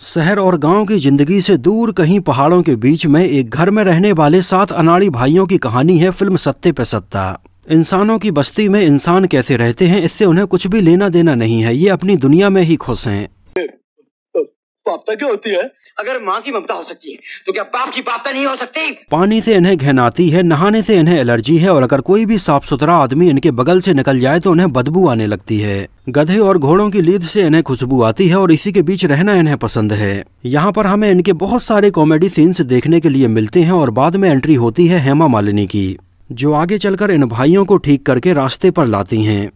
शहर और गांव की जिंदगी से दूर कहीं पहाड़ों के बीच में एक घर में रहने वाले 7 अनाड़ी भाइयों की कहानी है फिल्म सत्ते पे सत्ता। इंसानों की बस्ती में इंसान कैसे रहते हैं इससे उन्हें कुछ भी लेना देना नहीं है, ये अपनी दुनिया में ही खुश हैं। पापा क्या होती है? अगर माँ की ममता हो सकती है तो क्या बाप की पापा नहीं हो सकती? पानी से इन्हें घिन आती है, नहाने से इन्हें एलर्जी है और अगर कोई भी साफ सुथरा आदमी इनके बगल से निकल जाए तो उन्हें बदबू आने लगती है। गधे और घोड़ों की लीद से इन्हें खुशबू आती है और इसी के बीच रहना इन्हें पसंद है। यहाँ पर हमें इनके बहुत सारे कॉमेडी सीन्स देखने के लिए मिलते हैं और बाद में एंट्री होती है हेमा मालिनी की, जो आगे चलकर इन भाइयों को ठीक करके रास्ते पर लाती हैं।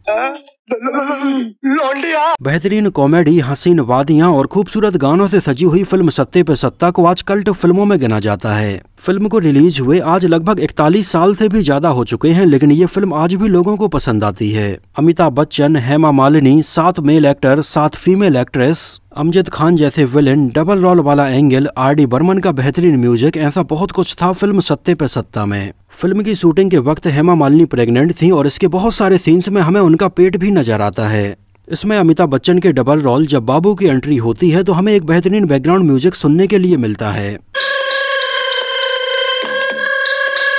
बेहतरीन कॉमेडी, हसीन वादियां और खूबसूरत गानों से सजी हुई फिल्म सत्ते पे सत्ता को आज कल्ट फिल्मों में गिना जाता है। फिल्म को रिलीज हुए आज लगभग 41 साल से भी ज्यादा हो चुके हैं, लेकिन ये फिल्म आज भी लोगों को पसंद आती है। Amitabh Bachchan, Hema Malini, 7 male actor, 7 female actress, Amjad Khan जैसे विलेन, डबल रोल वाला एंगल, R.D. बर्मन का बेहतरीन म्यूजिक, ऐसा बहुत कुछ था फिल्म सत्ते पे सत्ता में। फिल्म की शूटिंग के वक्त हेमा मालिनी प्रेग्नेंट थी और इसके बहुत सारे सीन्स में हमें उनका पेट भी नजर आता है। इसमें अमिताभ बच्चन के डबल रोल जब बाबू की एंट्री होती है तो हमें एक बेहतरीन बैकग्राउंड म्यूजिक सुनने के लिए मिलता है।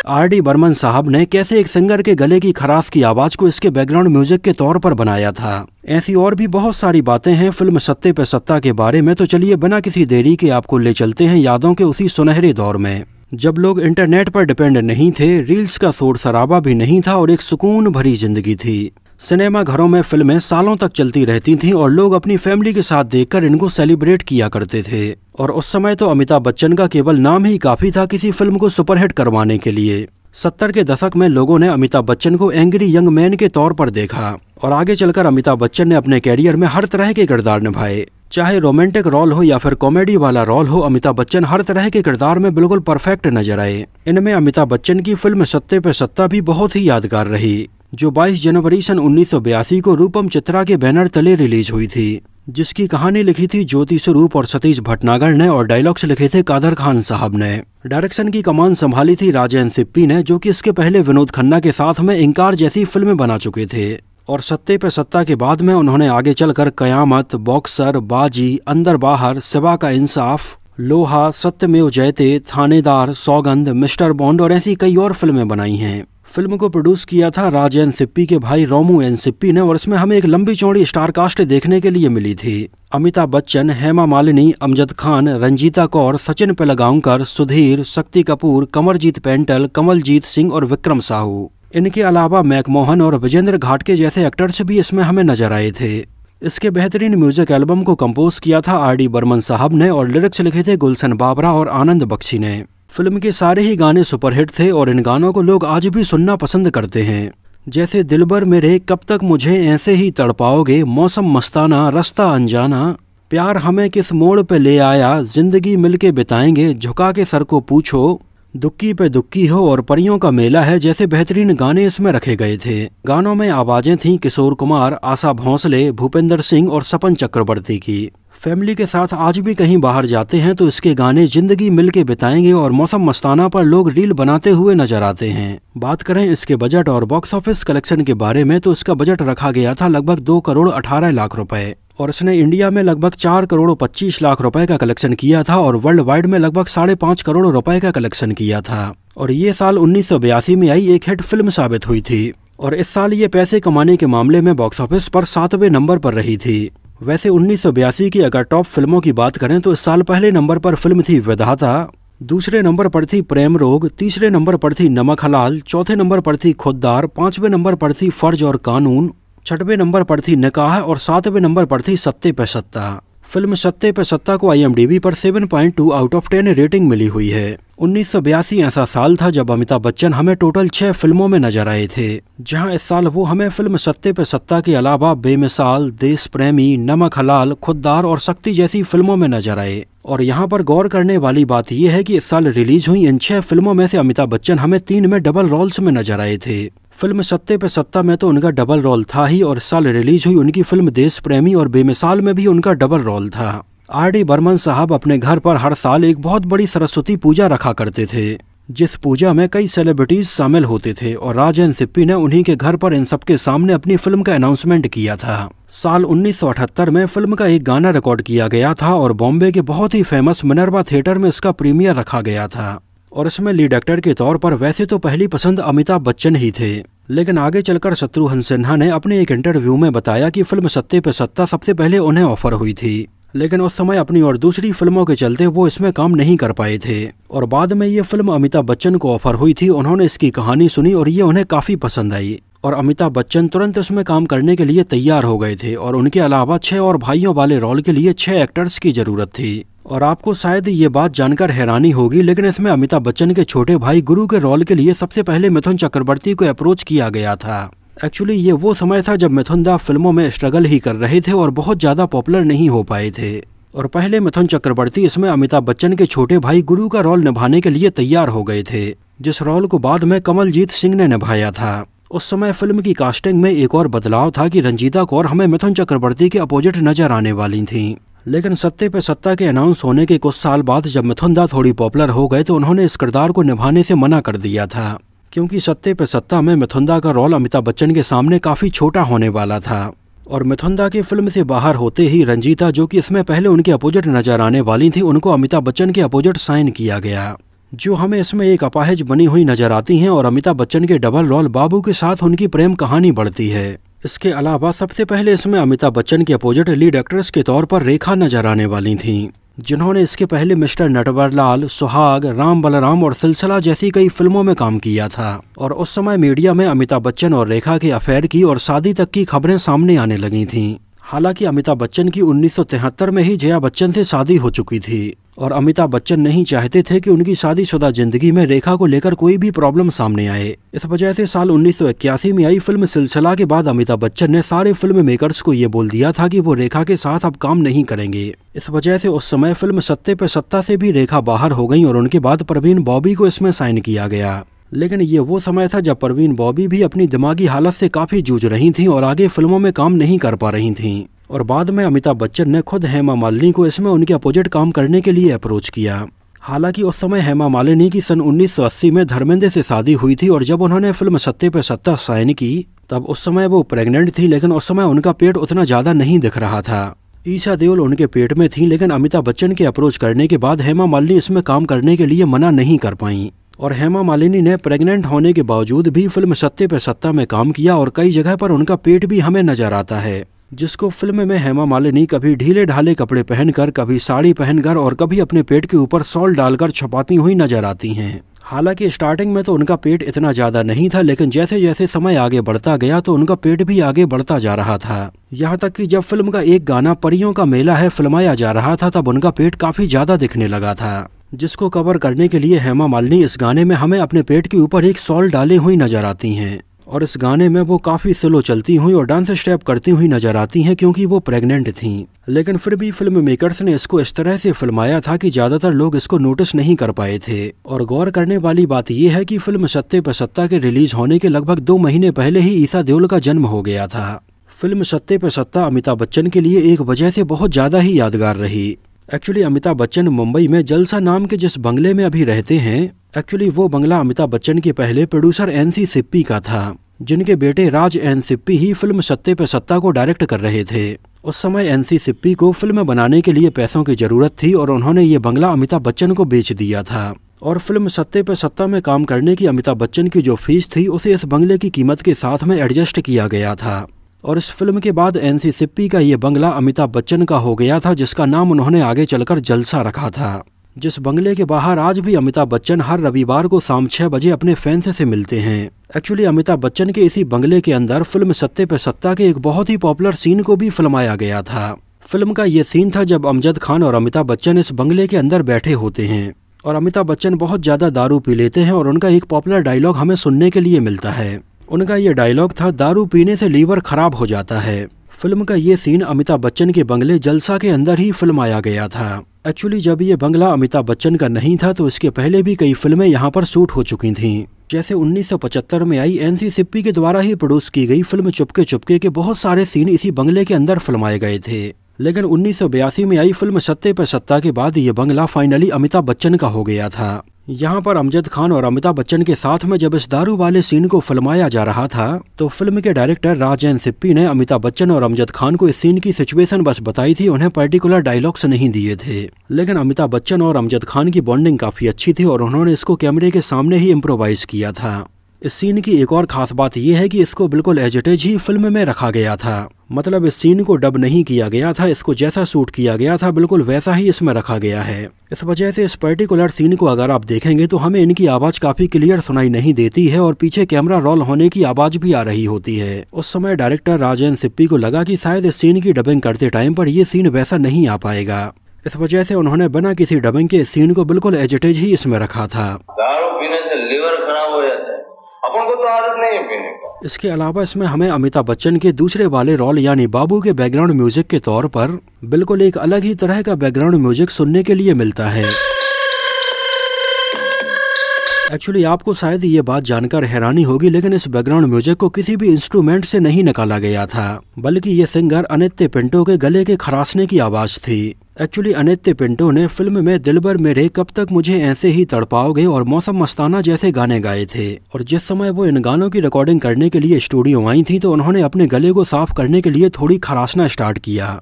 R.D. बर्मन साहब ने कैसे एक सिंगर के गले की खराश की आवाज को इसके बैकग्राउंड म्यूजिक के तौर पर बनाया था। ऐसी और भी बहुत सारी बातें हैं फिल्म सत्ते पे सत्ता के बारे में, तो चलिए बिना किसी देरी के आपको ले चलते हैं यादों के उसी सुनहरे दौर में, जब लोग इंटरनेट पर डिपेंड नहीं थे, रील्स का शोर शराबा भी नहीं था और एक सुकून भरी जिंदगी थी। सिनेमा घरों में फिल्में सालों तक चलती रहती थीं और लोग अपनी फैमिली के साथ देखकर इनको सेलिब्रेट किया करते थे। और उस समय तो अमिताभ बच्चन का केवल नाम ही काफी था किसी फिल्म को सुपरहिट करवाने के लिए। 70 के दशक में लोगों ने अमिताभ बच्चन को एंग्री यंग मैन के तौर पर देखा और आगे चलकर अमिताभ बच्चन ने अपने कैरियर में हर तरह के किरदार निभाए, चाहे रोमांटिक रोल हो या फिर कॉमेडी वाला रोल हो। अमिताभ बच्चन हर तरह के किरदार में बिल्कुल परफेक्ट नजर आए। इनमें अमिताभ बच्चन की फिल्म सत्ते पे सत्ता भी बहुत ही यादगार रही, जो 22 जनवरी सन 1982 को रूपम चित्रा के बैनर तले रिलीज हुई थी, जिसकी कहानी लिखी थी ज्योति स्वरूप और सतीश भटनागर ने और डायलॉग्स लिखे थे कादर खान साहब ने। डायरेक्शन की कमान संभाली थी राजेंद्र सिप्पी ने, जो कि इसके पहले विनोद खन्ना के साथ में इंकार जैसी फिल्में बना चुके थे। और सत्ते पे सत्ता के बाद में उन्होंने आगे चलकर कयामत, बॉक्सर, बाजी, अंदर बाहर, शिवा का इंसाफ, लोहा, सत्यमेव जयते, थानेदार, सौगंध, मिस्टर बॉन्ड और ऐसी कई और फिल्में बनाई हैं। फिल्म को प्रोड्यूस किया था राजेंद्र सिप्पी के भाई रोमू एन सिप्पी ने और इसमें हमें एक लंबी चौड़ी स्टार कास्ट देखने के लिए मिली थी। अमिताभ बच्चन, हेमा मालिनी, अमजद खान, रंजीता कौर, सचिन पिलगांवकर, सुधीर, शक्ति कपूर, कंवरजीत पेंटल, कमलजीत सिंह और विक्रम साहू। इनके अलावा मैकमोहन और विजेंद्र घाटके जैसे एक्टर्स भी इसमें हमें नजर आए थे। इसके बेहतरीन म्यूजिक एल्बम को कंपोज किया था R.D. बर्मन साहब ने और लिरिक्स लिखे थे गुलशन बाबरा और आनंद बख्शी ने। फिल्म के सारे ही गाने सुपरहिट थे और इन गानों को लोग आज भी सुनना पसंद करते हैं, जैसे दिलबर मेरे, कब तक मुझे ऐसे ही तड़पाओगे, मौसम मस्ताना, रास्ता अनजाना, प्यार हमें किस मोड़ पे ले आया, जिंदगी मिलके बिताएंगे, झुका के सर को पूछो, दुक्की पे दुक्की हो और परियों का मेला है जैसे बेहतरीन गाने इसमें रखे गए थे। गानों में आवाजें थीं किशोर कुमार, आशा भोंसले, भूपेंद्र सिंह और सपन चक्रवर्ती की। फैमिली के साथ आज भी कहीं बाहर जाते हैं तो इसके गाने जिंदगी मिलके बिताएंगे और मौसम मस्ताना पर लोग रील बनाते हुए नजर आते हैं। बात करें इसके बजट और बॉक्स ऑफिस कलेक्शन के बारे में तो इसका बजट रखा गया था लगभग 2 करोड़ 18 लाख रुपए और इसने इंडिया में लगभग 4 करोड़ 25 लाख रुपए का कलेक्शन किया था और वर्ल्ड वाइड में लगभग 5.5 करोड़ रुपए का कलेक्शन किया था। और ये साल 1982 में आई एक हिट फिल्म साबित हुई थी और इस साल ये पैसे कमाने के मामले में बॉक्स ऑफिस पर 7वें नंबर पर रही थी। वैसे 1982 की अगर टॉप फिल्मों की बात करें तो इस साल पहले नंबर पर फिल्म थी विधाता, दूसरे नंबर पर थी प्रेम रोग, तीसरे नंबर पर थी नमक हलाल, चौथे नंबर पर थी खुददार, 5वें नंबर पर थी फर्ज और कानून, 6वें नंबर पर थी निकाह और 7वें नंबर पर थी सत्ते पे सत्ता। फिल्म सत्ते पे सत्ता को IMDb पर 7.2 आउट ऑफ 10 रेटिंग मिली हुई है। 1982 ऐसा साल था जब अमिताभ बच्चन हमें टोटल 6 फिल्मों में नजर आए थे, जहां इस साल वो हमें फिल्म सत्ते पे सत्ता के अलावा बेमिसाल, देश प्रेमी, नमक हलाल, खुददार और शक्ति जैसी फिल्मों में नजर आए। और यहाँ पर गौर करने वाली बात यह है कि इस साल रिलीज हुई इन 6 फिल्मों में से अमिताभ बच्चन हमें 3 में डबल रोल्स में नजर आए थे। फिल्म सत्ते पे सत्ता में तो उनका डबल रोल था ही और इस साल रिलीज हुई उनकी फिल्म देश प्रेमी और बेमिसाल में भी उनका डबल रोल था। R.D. बर्मन साहब अपने घर पर हर साल एक बहुत बड़ी सरस्वती पूजा रखा करते थे, जिस पूजा में कई सेलिब्रिटीज शामिल होते थे और राज एन सिप्पी ने उन्हीं के घर पर इन सबके सामने अपनी फिल्म का अनाउंसमेंट किया था। साल 1978 में फिल्म का एक गाना रिकॉर्ड किया गया था और बॉम्बे के बहुत ही फेमस मिनर्वा थिएटर में इसका प्रीमियर रखा गया था और इसमें लीड एक्टर के तौर पर वैसे तो पहली पसंद अमिताभ बच्चन ही थे, लेकिन आगे चलकर शत्रुघ्न सिन्हा ने अपने एक इंटरव्यू में बताया कि फिल्म सत्ते पे सत्ता सबसे पहले उन्हें ऑफर हुई थी, लेकिन उस समय अपनी और दूसरी फिल्मों के चलते वो इसमें काम नहीं कर पाए थे और बाद में ये फिल्म अमिताभ बच्चन को ऑफर हुई थी। उन्होंने इसकी कहानी सुनी और ये उन्हें काफी पसंद आई और अमिताभ बच्चन तुरंत इसमें काम करने के लिए तैयार हो गए थे और उनके अलावा 6 और भाइयों वाले रोल के लिए 6 एक्टर्स की जरूरत थी। और आपको शायद ये बात जानकर हैरानी होगी, लेकिन इसमें अमिताभ बच्चन के छोटे भाई गुरु के रोल के लिए सबसे पहले मिथुन चक्रवर्ती को अप्रोच किया गया था। एक्चुअली ये वो समय था जब मिथुन दा फिल्मों में स्ट्रगल ही कर रहे थे और बहुत ज्यादा पॉपुलर नहीं हो पाए थे और पहले मिथुन चक्रवर्ती इसमें अमिताभ बच्चन के छोटे भाई गुरु का रोल निभाने के लिए तैयार हो गए थे, जिस रोल को बाद में कमलजीत सिंह ने निभाया था। उस समय फिल्म की कास्टिंग में एक और बदलाव था कि रंजीता कौर हमें मिथुन चक्रवर्ती के अपोजिट नजर आने वाली थीं, लेकिन सत्ते पे सत्ता के अनाउंस होने के कुछ साल बाद जब मिथुन दा थोड़ी पॉपुलर हो गए तो उन्होंने इस किरदार को निभाने से मना कर दिया था, क्योंकि सत्ते पे सत्ता में मिथुन दा का रोल अमिताभ बच्चन के सामने काफी छोटा होने वाला था और मिथुन दा के फिल्म से बाहर होते ही रंजीता, जो कि इसमें पहले उनके अपोजिट नजर आने वाली थी, उनको अमिताभ बच्चन के अपोजिट साइन किया गया, जो हमें इसमें एक अपाहिज बनी हुई नजर आती हैं और अमिताभ बच्चन के डबल रोल बाबू के साथ उनकी प्रेम कहानी बढ़ती है। इसके अलावा सबसे पहले इसमें अमिताभ बच्चन के अपोजिट लीड एक्ट्रेस के तौर पर रेखा नजर आने वाली थीं, जिन्होंने इसके पहले मिस्टर नटवरलाल, सुहाग, राम बलराम और सिलसिला जैसी कई फिल्मों में काम किया था और उस समय मीडिया में अमिताभ बच्चन और रेखा के अफेयर की और शादी तक की खबरें सामने आने लगी थीं। हालांकि अमिताभ बच्चन की 1973 में ही जया बच्चन से शादी हो चुकी थी और अमिताभ बच्चन नहीं चाहते थे कि उनकी शादीशुदा जिंदगी में रेखा को लेकर कोई भी प्रॉब्लम सामने आए। इस वजह से साल 1981 में आई फिल्म सिलसिला के बाद अमिताभ बच्चन ने सारे फिल्म मेकर्स को ये बोल दिया था कि वो रेखा के साथ अब काम नहीं करेंगे। इस वजह से उस समय फिल्म सत्ते पे सत्ता से भी रेखा बाहर हो गई और उनके बाद परवीन बॉबी को इसमें साइन किया गया। लेकिन ये वो समय था जब परवीन बॉबी भी अपनी दिमागी हालत से काफी जूझ रही थीं और आगे फिल्मों में काम नहीं कर पा रही थीं और बाद में अमिताभ बच्चन ने खुद हेमा मालिनी को इसमें उनके अपोजिट काम करने के लिए अप्रोच किया। हालांकि उस समय हेमा मालिनी की सन 1980 में धर्मेंद्र से शादी हुई थी और जब उन्होंने फिल्म सत्ते पे सत्ता साइन की तब उस समय वो प्रेग्नेंट थी, लेकिन उस समय उनका पेट उतना ज्यादा नहीं दिख रहा था। ईशा देओल उनके पेट में थी, लेकिन अमिताभ बच्चन के अप्रोच करने के बाद हेमा मालिनी इसमें काम करने के लिए मना नहीं कर पाई और हेमा मालिनी ने प्रेग्नेंट होने के बावजूद भी फिल्म सत्ते पे सत्ता में काम किया और कई जगह पर उनका पेट भी हमें नजर आता है, जिसको फिल्म में हेमा मालिनी कभी ढीले ढाले कपड़े पहनकर, कभी साड़ी पहनकर और कभी अपने पेट के ऊपर शॉल डालकर छुपाती हुई नजर आती हैं। हालांकि स्टार्टिंग में तो उनका पेट इतना ज्यादा नहीं था, लेकिन जैसे जैसे समय आगे बढ़ता गया तो उनका पेट भी आगे बढ़ता जा रहा था। यहाँ तक कि जब फिल्म का एक गाना परियों का मेला है फिल्माया जा रहा था तब उनका पेट काफी ज्यादा दिखने लगा था, जिसको कवर करने के लिए हेमा मालिनी इस गाने में हमें अपने पेट के ऊपर एक शॉल डाले हुई नजर आती हैं और इस गाने में वो काफी स्लो चलती हुई और डांस स्टेप करती हुई नजर आती हैं क्योंकि वो प्रेग्नेंट थीं। लेकिन फिर भी फिल्म मेकर्स ने इसको इस तरह से फिल्माया था कि ज्यादातर लोग इसको नोटिस नहीं कर पाए थे। और गौर करने वाली बात यह है कि फिल्म सत्ते पे सत्ता के रिलीज होने के लगभग 2 महीने पहले ही ईशा देओल का जन्म हो गया था। फिल्म सत्ते पे सत्ता अमिताभ बच्चन के लिए एक वजह से बहुत ज्यादा ही यादगार रही। एक्चुअली अमिताभ बच्चन मुंबई में जलसा नाम के जिस बंगले में अभी रहते हैं, एक्चुअली वो बंगला अमिताभ बच्चन के पहले प्रोड्यूसर NC सिप्पी का था, जिनके बेटे राज एन सिप्पी ही फिल्म सत्ते पे सत्ता को डायरेक्ट कर रहे थे। उस समय NC सिप्पी को फिल्म बनाने के लिए पैसों की जरूरत थी और उन्होंने ये बंगला अमिताभ बच्चन को बेच दिया था और फिल्म सत्ते पे सत्ता में काम करने की अमिताभ बच्चन की जो फीस थी उसे इस बंगले की कीमत के साथ में एडजस्ट किया गया था और इस फिल्म के बाद NC सिप्पी का ये बंगला अमिताभ बच्चन का हो गया था, जिसका नाम उन्होंने आगे चलकर जलसा रखा था। जिस बंगले के बाहर आज भी अमिताभ बच्चन हर रविवार को शाम 6 बजे अपने फैंस से मिलते हैं। एक्चुअली अमिताभ बच्चन के इसी बंगले के अंदर फिल्म सत्ते पे सत्ता के एक बहुत ही पॉपुलर सीन को भी फिल्माया गया था। फिल्म का ये सीन था जब अमजद खान और अमिताभ बच्चन इस बंगले के अंदर बैठे होते हैं और अमिताभ बच्चन बहुत ज्यादा दारू पी लेते हैं और उनका एक पॉपुलर डायलॉग हमें सुनने के लिए मिलता है। उनका ये डायलॉग था, दारू पीने से लीवर खराब हो जाता है। फिल्म का ये सीन अमिताभ बच्चन के बंगले जलसा के अंदर ही फिल्माया गया था। एक्चुअली जब ये बंगला अमिताभ बच्चन का नहीं था तो इसके पहले भी कई फिल्में यहाँ पर शूट हो चुकी थीं। जैसे 1975 में आई NC सिप्पी के द्वारा ही प्रोड्यूस की गई फिल्म चुपके चुपके के बहुत सारे सीन इसी बंगले के अंदर फिल्माए गए थे। लेकिन 1982 में आई फिल्म सत्ते पे सत्ता के बाद ये बंगला फाइनली अमिताभ बच्चन का हो गया था। यहाँ पर अमजद खान और अमिताभ बच्चन के साथ में जब इस दारू वाले सीन को फिल्माया जा रहा था तो फिल्म के डायरेक्टर राजेंद्र सिप्पी ने अमिताभ बच्चन और अमजद खान को इस सीन की सिचुएशन बस बताई थी, उन्हें पर्टिकुलर डायलॉग्स नहीं दिए थे। लेकिन अमिताभ बच्चन और अमजद खान की बॉन्डिंग काफी अच्छी थी और उन्होंने इसको कैमरे के सामने ही इम्प्रोवाइज किया था। इस सीन की एक और खास बात यह है कि इसको बिल्कुल एज इट इज ही फिल्म में रखा गया था। मतलब इस सीन को डब नहीं किया गया था, इसको जैसा शूट किया गया था बिल्कुल वैसा ही इसमें रखा गया है। इस वजह से इस पर्टिकुलर सीन को अगर आप देखेंगे तो हमें इनकी आवाज काफी क्लियर सुनाई नहीं देती है और पीछे कैमरा रोल होने की आवाज भी आ रही होती है। उस समय डायरेक्टर राजेंद्र सिप्पी को लगा कि शायद इस सीन की डबिंग करते टाइम पर ये सीन वैसा नहीं आ पाएगा। इस वजह से उन्होंने बिना किसी डबिंग के इस सीन को बिल्कुल एज इट इज ही इसमें रखा था। दारू पीने से लिवर खराब हो जाता है, अपन को तो आदत नहीं है पीने का। इसके अलावा इसमें हमें अमिताभ बच्चन के दूसरे वाले रोल यानी बाबू के बैकग्राउंड म्यूजिक के तौर पर बिल्कुल एक अलग ही तरह का बैकग्राउंड म्यूजिक सुनने के लिए मिलता है। एक्चुअली आपको शायद ये बात जानकर हैरानी होगी, लेकिन इस बैकग्राउंड म्यूजिक को किसी भी इंस्ट्रूमेंट से नहीं निकाला गया था, बल्कि ये सिंगर अनित्य पिंटो के गले के खराशने की आवाज थी। एक्चुअली अनित्य पिंटो ने फिल्म में दिलबर मेरे, कब तक मुझे ऐसे ही तड़पाओगे और मौसम मस्ताना जैसे गाने गाए थे। और जिस समय वो इन गानों की रिकॉर्डिंग करने के लिए स्टूडियो आई थी तो उन्होंने अपने गले को साफ करने के लिए थोड़ी खराशना स्टार्ट किया।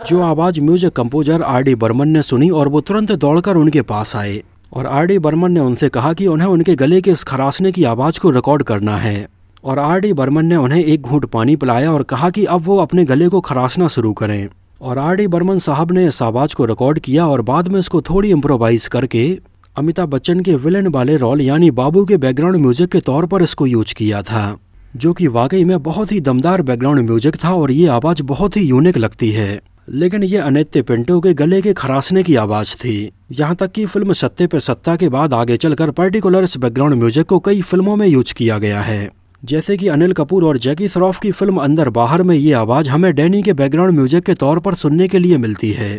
जो आवाज म्यूजिक कंपोजर आर.डी. बर्मन ने सुनी और वो तुरंत दौड़कर उनके पास आए और आर.डी. बर्मन ने उनसे कहा कि उन्हें उनके गले के इस खराशने की आवाज को रिकॉर्ड करना है। और आर.डी. बर्मन ने उन्हें एक घूंट पानी पिलाया और कहा कि अब वो अपने गले को खराशना शुरू करें। और आर.डी. बर्मन साहब ने इस आवाज को रिकॉर्ड किया और बाद में इसको थोड़ी इम्प्रोवाइज करके अमिताभ बच्चन के विलेन वाले रोल यानी बाबू के बैकग्राउंड म्यूजिक के तौर पर इसको यूज किया था, जो कि वाकई में बहुत ही दमदार बैकग्राउंड म्यूजिक था और ये आवाज बहुत ही यूनिक लगती है। लेकिन ये अनित्य पिंटो के गले के खराशने की आवाज थी। यहाँ तक कि फिल्म सत्ते पे सत्ता के बाद आगे चलकर पर्टिकुलर इस बैकग्राउंड म्यूजिक को कई फिल्मों में यूज किया गया है। जैसे कि अनिल कपूर और जैकी श्रॉफ की फिल्म अंदर बाहर में ये आवाज हमें डैनी के बैकग्राउंड म्यूजिक के तौर पर सुनने के लिए मिलती है।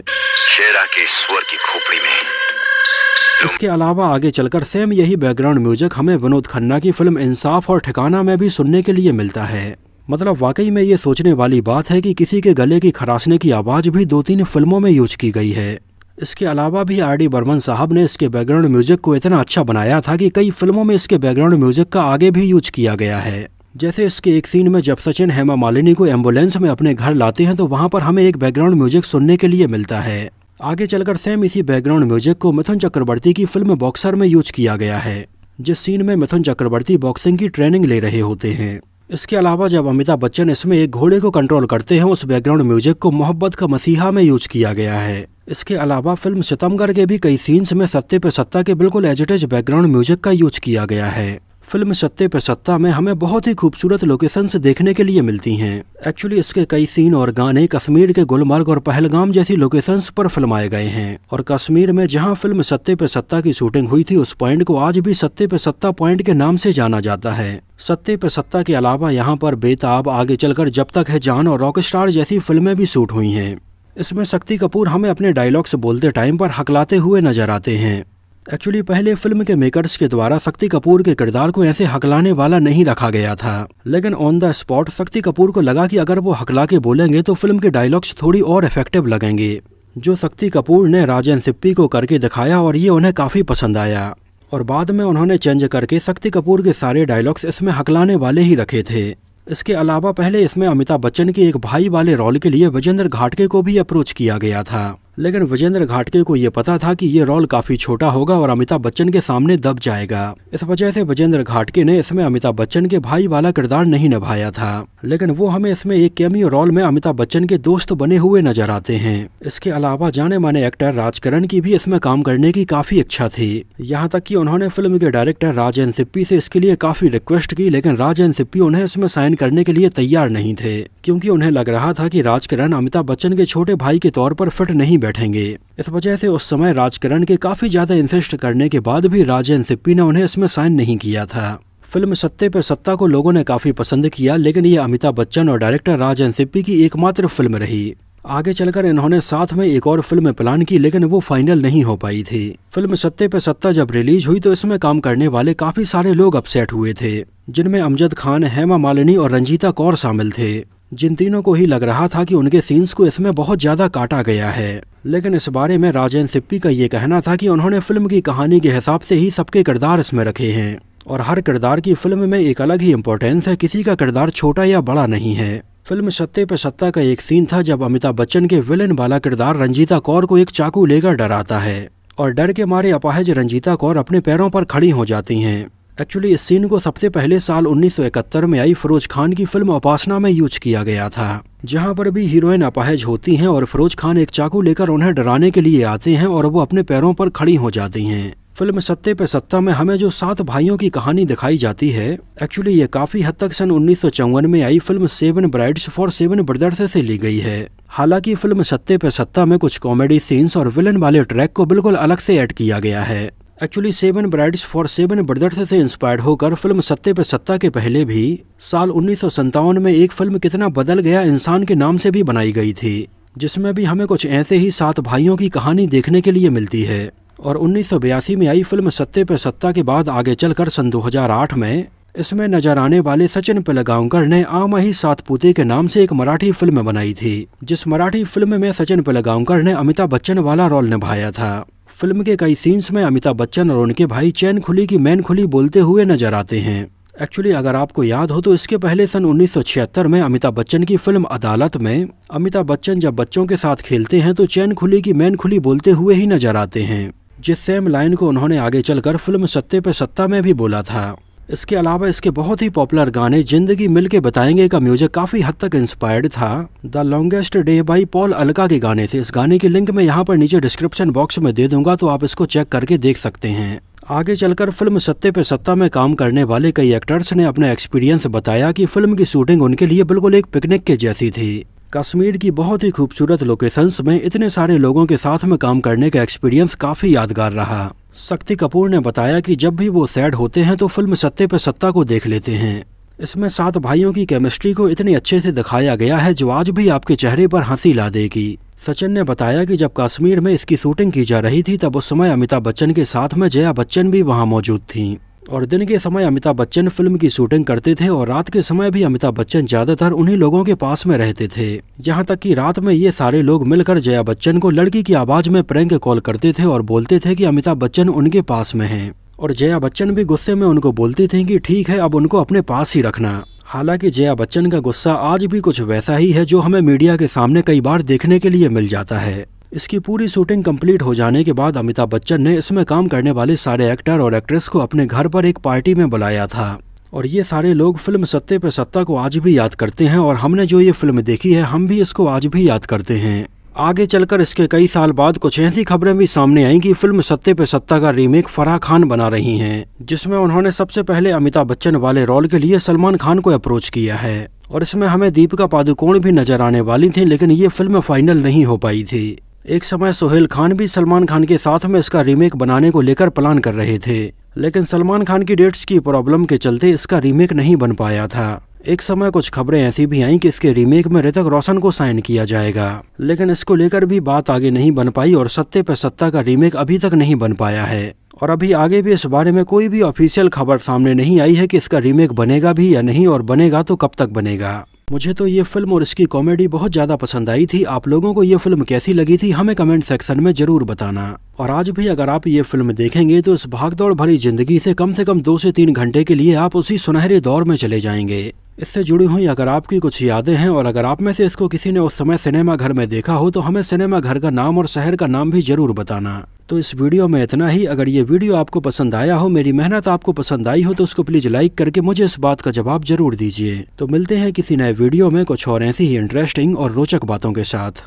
शेरा के स्वर की खोपड़ी में। इसके अलावा आगे चलकर सेम यही बैकग्राउंड म्यूजिक हमें विनोद खन्ना की फिल्म इंसाफ और ठिकाना में भी सुनने के लिए मिलता है। मतलब वाकई में ये सोचने वाली बात है कि किसी के गले की खराशने की आवाज भी 2-3 फिल्मों में यूज की गई है। इसके अलावा भी आर.डी. बर्मन साहब ने इसके बैकग्राउंड म्यूजिक को इतना अच्छा बनाया था कि कई फिल्मों में इसके बैकग्राउंड म्यूजिक का आगे भी यूज किया गया है। जैसे इसके एक सीन में जब सचिन हेमा मालिनी को एम्बुलेंस में अपने घर लाते हैं तो वहां पर हमें एक बैकग्राउंड म्यूजिक सुनने के लिए मिलता है। आगे चलकर सेम इसी बैकग्राउंड म्यूजिक को मिथुन चक्रवर्ती की फिल्म बॉक्सर में यूज किया गया है, जिस सीन में मिथुन चक्रवर्ती बॉक्सिंग की ट्रेनिंग ले रहे होते हैं। इसके अलावा जब अमिताभ बच्चन इसमें एक घोड़े को कंट्रोल करते हैं उस बैकग्राउंड म्यूजिक को मोहब्बत का मसीहा में यूज किया गया है। इसके अलावा फिल्म सितमगर के भी कई सीन्स में सत्ते पे सत्ता के बिल्कुल as it is background music का यूज किया गया है। फिल्म सत्ते पे सत्ता में हमें बहुत ही खूबसूरत लोकेशंस देखने के लिए मिलती हैं। एक्चुअली इसके कई सीन और गाने कश्मीर के गुलमर्ग और पहलगाम जैसी लोकेशंस पर फिल्माए गए हैं और कश्मीर में जहां फिल्म सत्ते पे सत्ता की शूटिंग हुई थी उस पॉइंट को आज भी सत्ते पे सत्ता पॉइंट के नाम से जाना जाता है। सत्ते पे सत्ता के अलावा यहाँ पर बेताब, आगे चलकर जब तक है जान और रॉकस्टार जैसी फिल्में भी शूट हुई हैं। इसमें शक्ति कपूर हमें अपने डायलॉग्स बोलते टाइम पर हकलाते हुए नजर आते हैं। एक्चुअली पहले फिल्म के मेकर्स के द्वारा शक्ति कपूर के किरदार को ऐसे हकलाने वाला नहीं रखा गया था, लेकिन on the spot Shakti Kapoor को लगा कि अगर वो हकला के बोलेंगे तो फिल्म के डायलॉग्स थोड़ी और इफेक्टिव लगेंगे, जो शक्ति कपूर ने राजेंद्र सिप्पी को करके दिखाया और ये उन्हें काफी पसंद आया। और बाद में उन्होंने चेंज करके शक्ति कपूर के सारे डायलॉग्स इसमें हकलाने वाले ही रखे थे। इसके अलावा पहले इसमें अमिताभ बच्चन के एक भाई वाले रोल के लिए विजेंद्र घाटगे को भी अप्रोच किया गया था, लेकिन विजेंद्र घाटगे को ये पता था कि ये रोल काफी छोटा होगा और अमिताभ बच्चन के सामने दब जाएगा। इस वजह से विजेंद्र घाटगे ने इसमें अमिताभ बच्चन के भाई वाला किरदार नहीं निभाया था, लेकिन वो हमें इसमें एक कैमियो रोल में अमिताभ बच्चन के दोस्त बने हुए नजर आते हैं। इसके अलावा जाने माने एक्टर राजकरण की भी इसमें काम करने की काफी इच्छा थी, यहाँ तक कि उन्होंने फिल्म के डायरेक्टर राजेंद्र सिप्पी से इसके लिए काफी रिक्वेस्ट की, लेकिन राजेंद्र सिप्पी उन्हें इसमें साइन करने के लिए तैयार नहीं थे, क्योंकि उन्हें लग रहा था कि राजकरण अमिताभ बच्चन के छोटे भाई के तौर पर फिट नहीं बैठेंगे। इस वजह से उस समय राजकरण के काफी ज्यादा इंसिस्ट करने के बाद भी राजेंद्र सिप्पी ने उन्हें इसमें साइन नहीं किया था। फिल्म सत्ते पे सत्ता को लोगों ने काफी पसंद किया, लेकिन ये अमिताभ बच्चन और डायरेक्टर राजेंद्र सिप्पी की एकमात्र फिल्म रही। आगे चलकर इन्होंने साथ में एक और फिल्म प्लान की, लेकिन वो फाइनल नहीं हो पाई थी। फिल्म सत्ते पे सत्ता जब रिलीज हुई तो इसमें काम करने वाले काफी सारे लोग अपसेट हुए थे, जिनमें अमजद खान, हेमा मालिनी और रंजीता कौर शामिल थे, जिन तीनों को ही लग रहा था कि उनके सीन्स को इसमें बहुत ज्यादा काटा गया है। लेकिन इस बारे में राजेन सिप्पी का ये कहना था कि उन्होंने फिल्म की कहानी के हिसाब से ही सबके किरदार इसमें रखे हैं और हर किरदार की फिल्म में एक अलग ही इम्पोर्टेंस है, किसी का किरदार छोटा या बड़ा नहीं है। फिल्म सत्ते पे सत्ता का एक सीन था जब अमिताभ बच्चन के विलेन वाला किरदार रंजीता कौर को एक चाकू लेकर डराता है और डर के मारे अपाहिज रंजीता कौर अपने पैरों पर खड़ी हो जाती हैं। एक्चुअली इस सीन को सबसे पहले साल 1971 में आई फिरोज खान की फिल्म उपासना में यूज किया गया था, जहां पर भी हीरोइन अपाहिज होती हैं और फिरोज खान एक चाकू लेकर उन्हें डराने के लिए आते हैं और वो अपने पैरों पर खड़ी हो जाती हैं। फिल्म सत्ते पे सत्ता में हमें जो 7 भाइयों की कहानी दिखाई जाती है, एक्चुअली ये काफी हद तक सन 1954 में आई फिल्म 7 ब्राइड्स फॉर 7 ब्रदर्स से ली गई है। हालांकि फिल्म सत्ते पे सत्ता में कुछ कॉमेडी सीन्स और विलन वाले ट्रैक को बिल्कुल अलग से ऐड किया गया है। एक्चुअली 7 ब्राइड्स फॉर 7 ब्रदर्स से इंस्पायर्ड होकर फिल्म सत्ते पे सत्ता के पहले भी साल 1957 में एक फिल्म कितना बदल गया इंसान के नाम से भी बनाई गई थी, जिसमें भी हमें कुछ ऐसे ही 7 भाइयों की कहानी देखने के लिए मिलती है। और 1982 में आई फिल्म सत्ते पे सत्ता के बाद आगे चलकर सन 2008 में इसमें नजर आने वाले सचिन पिलगांवकर ने आम ही सातपुते के नाम से एक मराठी फिल्म बनाई थी, जिस मराठी फिल्म में सचिन पिलगांवकर ने अमिताभ बच्चन वाला रोल निभाया था। फिल्म के कई सीन्स में अमिताभ बच्चन और उनके भाई चैन खुली की मैन खुली बोलते हुए नजर आते हैं। एक्चुअली अगर आपको याद हो तो इसके पहले सन 1976 में अमिताभ बच्चन की फिल्म अदालत में अमिताभ बच्चन जब बच्चों के साथ खेलते हैं तो चैन खुली की मैन खुली बोलते हुए ही नजर आते हैं, जिस सेम लाइन को उन्होंने आगे चलकर फिल्म सत्ते पे सत्ता में भी बोला था। इसके अलावा इसके बहुत ही पॉपुलर गाने जिंदगी मिलके बताएंगे का म्यूजिक काफी हद तक इंस्पायर्ड था the longest day by Paul Alka के गाने से। इस गाने की लिंक मैं यहाँ पर नीचे डिस्क्रिप्शन बॉक्स में दे दूंगा, तो आप इसको चेक करके देख सकते हैं। आगे चलकर फिल्म सत्ते पे सत्ता में काम करने वाले कई एक्टर्स ने अपना एक्सपीरियंस बताया कि फिल्म की शूटिंग उनके लिए बिल्कुल एक पिकनिक के जैसी थी। कश्मीर की बहुत ही खूबसूरत लोकेशंस में इतने सारे लोगों के साथ में काम करने का एक्सपीरियंस काफी यादगार रहा। शक्ति कपूर ने बताया कि जब भी वो सैड होते हैं तो फिल्म सत्ते पे सत्ता को देख लेते हैं। इसमें 7 भाइयों की केमिस्ट्री को इतने अच्छे से दिखाया गया है जो आज भी आपके चेहरे पर हंसी ला देगी। सचिन ने बताया कि जब कश्मीर में इसकी शूटिंग की जा रही थी तब उस समय अमिताभ बच्चन के साथ में जया बच्चन भी वहां मौजूद थीं और दिन के समय अमिताभ बच्चन फिल्म की शूटिंग करते थे और रात के समय भी अमिताभ बच्चन ज्यादातर उन्हीं लोगों के पास में रहते थे। यहाँ तक कि रात में ये सारे लोग मिलकर जया बच्चन को लड़की की आवाज में प्रैंक कॉल करते थे और बोलते थे कि अमिताभ बच्चन उनके पास में हैं और जया बच्चन भी गुस्से में उनको बोलती थी कि ठीक है अब उनको अपने पास ही रखना। हालांकि जया बच्चन का गुस्सा आज भी कुछ वैसा ही है जो हमें मीडिया के सामने कई बार देखने के लिए मिल जाता है। इसकी पूरी शूटिंग कंप्लीट हो जाने के बाद अमिताभ बच्चन ने इसमें काम करने वाले सारे एक्टर और एक्ट्रेस को अपने घर पर एक पार्टी में बुलाया था और ये सारे लोग फिल्म सत्ते पे सत्ता को आज भी याद करते हैं और हमने जो ये फिल्म देखी है हम भी इसको आज भी याद करते हैं। आगे चलकर इसके कई साल बाद कुछ ऐसी खबरें भी सामने आई कि फिल्म सत्ते पे सत्ता का रीमेक फराह खान बना रही हैं, जिसमें उन्होंने सबसे पहले अमिताभ बच्चन वाले रोल के लिए सलमान खान को अप्रोच किया है और इसमें हमें दीपिका पादुकोण भी नजर आने वाली थी, लेकिन ये फिल्म फाइनल नहीं हो पाई थी। एक समय सोहेल खान भी सलमान खान के साथ में इसका रीमेक बनाने को लेकर प्लान कर रहे थे, लेकिन सलमान खान की डेट्स की प्रॉब्लम के चलते इसका रीमेक नहीं बन पाया था। एक समय कुछ खबरें ऐसी भी आईं कि इसके रीमेक में ऋतिक रोशन को साइन किया जाएगा, लेकिन इसको लेकर भी बात आगे नहीं बन पाई और सत्ते पे सत्ता का रीमेक अभी तक नहीं बन पाया है और अभी आगे भी इस बारे में कोई भी ऑफिशियल खबर सामने नहीं आई है कि इसका रीमेक बनेगा भी या नहीं और बनेगा तो कब तक बनेगा। मुझे तो ये फिल्म और इसकी कॉमेडी बहुत ज्यादा पसंद आई थी। आप लोगों को ये फिल्म कैसी लगी थी हमें कमेंट सेक्शन में जरूर बताना। और आज भी अगर आप ये फिल्म देखेंगे तो इस भागदौड़ भरी जिंदगी से कम 2 से 3 घंटे के लिए आप उसी सुनहरे दौर में चले जाएंगे। इससे जुड़ी हुई अगर आपकी कुछ यादें हैं और अगर आप में से इसको किसी ने उस समय सिनेमा घर में देखा हो तो हमें सिनेमा घर का नाम और शहर का नाम भी जरूर बताना। तो इस वीडियो में इतना ही। अगर ये वीडियो आपको पसंद आया हो, मेरी मेहनत आपको पसंद आई हो तो उसको प्लीज लाइक करके मुझे इस बात का जवाब जरूर दीजिए। तो मिलते हैं किसी नए वीडियो में कुछ और ऐसी ही इंटरेस्टिंग और रोचक बातों के साथ।